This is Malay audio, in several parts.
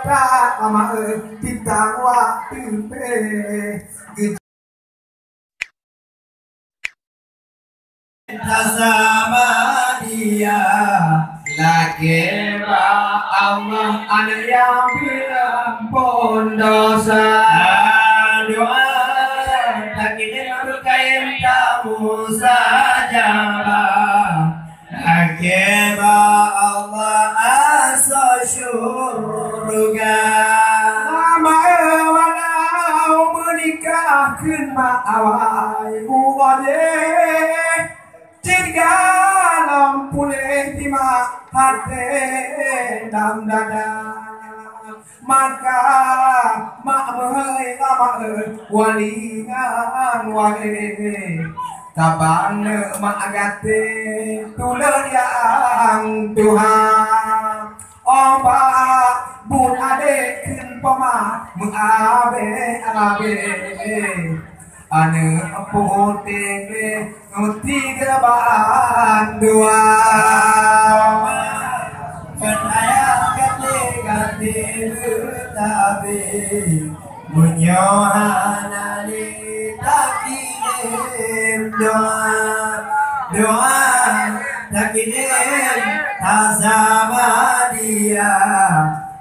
kata ama kita waktu sama dia lagi Allah ada yang bilang pun dosa doa tak kita berkain kamu saja lagi Allah asa syurga nama walau menikah kena awal muwade jika lampule di hati dalam dada maka mak mehai mak walingan wale kapan mak agate tulen yang Tuhan oba bun ade kun pama mengabe abe ane putih tiga bahan dua kan ayah ganti tapi menyohana di takirim doa takirim sama dia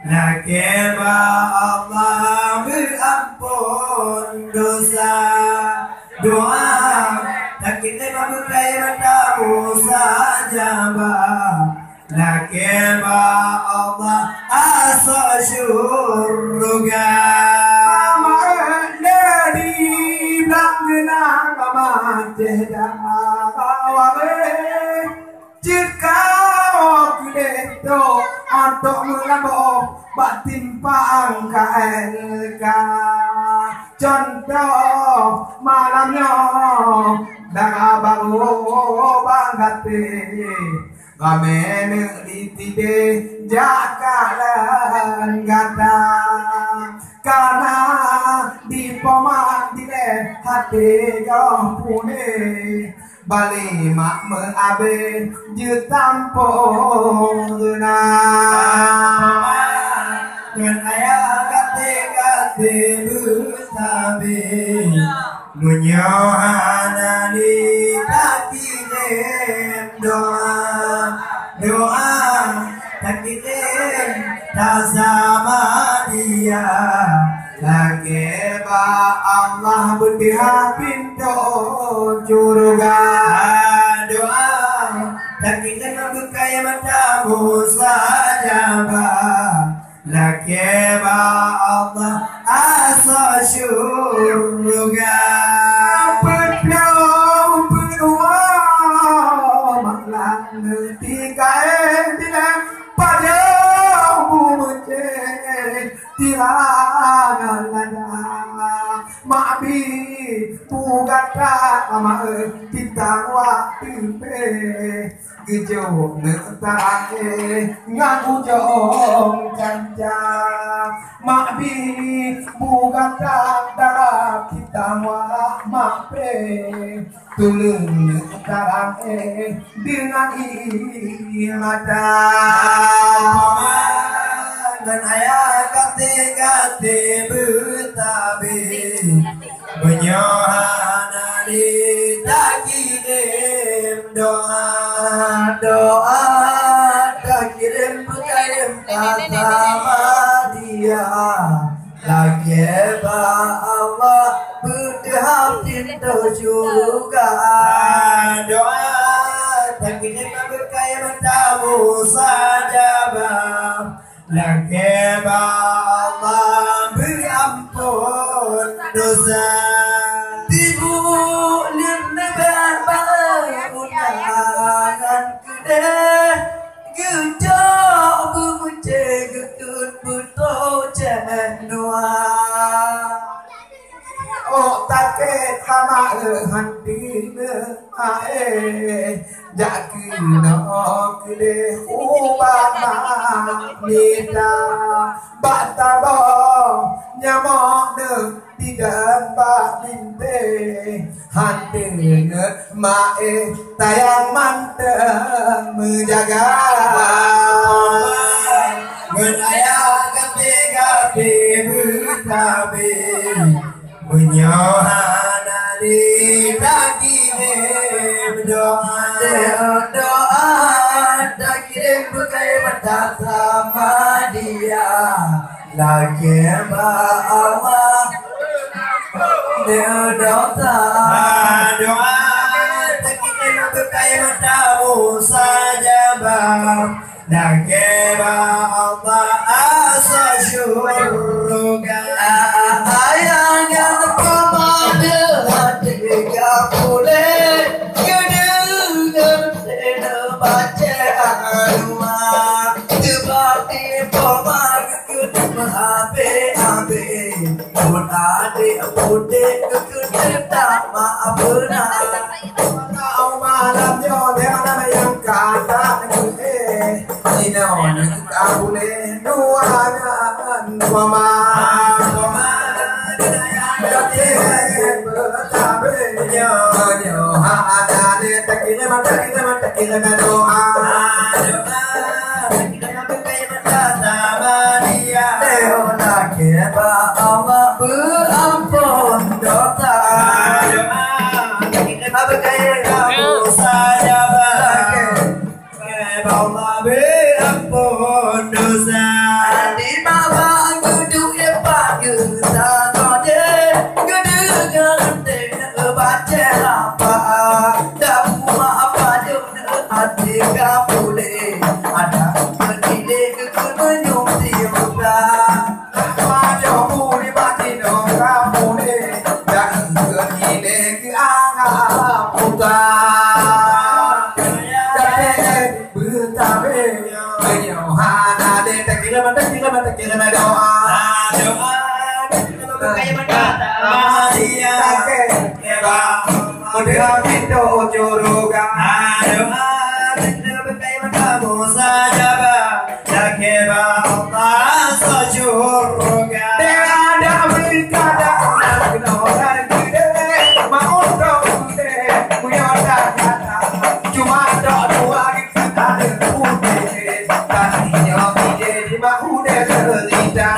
nakeba Allah berampun dosa doa takirim berkaya tahu saja nakeba Allah asa syurga dari belakang nama tidak awale jika kudeto untuk melambok batin pangkaelka contoh malamnya dah baru banggate Kamene ditide jakalan gata karena di pomak dile hati jauh pune bali mak meabe jutampung na dan ayah kate butabe nunyohana di takidem doa takirim tak sama dia lagi Allah berpihak pintu surga doa takirim berkaya matamu saja lagi Allah asa surga tiga tidak pada bumuje tirangan ada mabi pugata ama kita waktu gejong netae ngaku jong canja mabi pugata darah kita mape tulung netae dengan mata dan ayah kate betabe menyohana di takirim doa takirim berkirim sama dia lagi Allah berhak pintu surga doa takirim berkirim tamu saja lagi Allah beri ampun dosa tibu lirnebar undangan kede gejok bumuce gekut buto cenua oh take hama hati jakina kede ubama nida batabo nyamok de tidak bak binte hati nget mae tayang manteng menjaga ngen ayah ketika di butabe menyohana di daging doa daging bukai mata sama dia lagi Allah doa daging bukai matamu saja bang lagi Allah asa syurga ayang yang kepada tiga boleh kedengar baca rumah tebati pomar kutub abe pun ade pode kutub maaf benar kau malam nyoleh yang kata Ino kau boleh nuangan mama Allah berampun dosa Allah berampun dosa di bawah gedung yang panggil tanahnya gedung yang baca apa dan apa juga hati kampule ada menilai kemenyum tiada Pada muli mati dong kampule dan menilai ke anggap putar betabe menyohana de tekila doa kayak berkata dia udah pintu curuga cuma doa kita putih tadinya di bahu deh cerita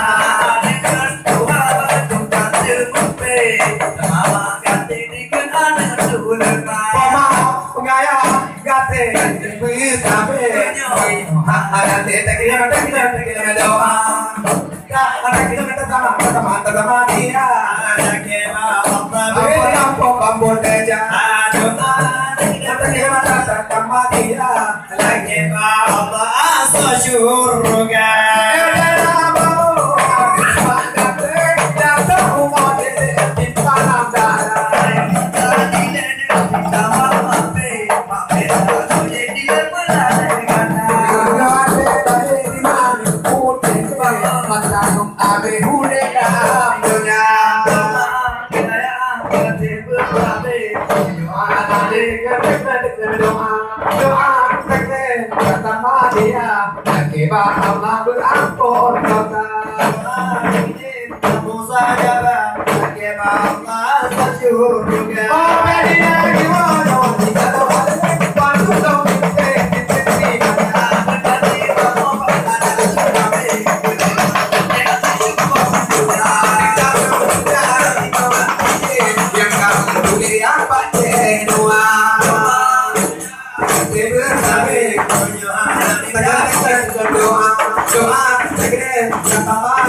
Allah berampun dosa. Oh, media gimana? Kita doa bantu dong yang kamu boleh apa doa. Doa, segera,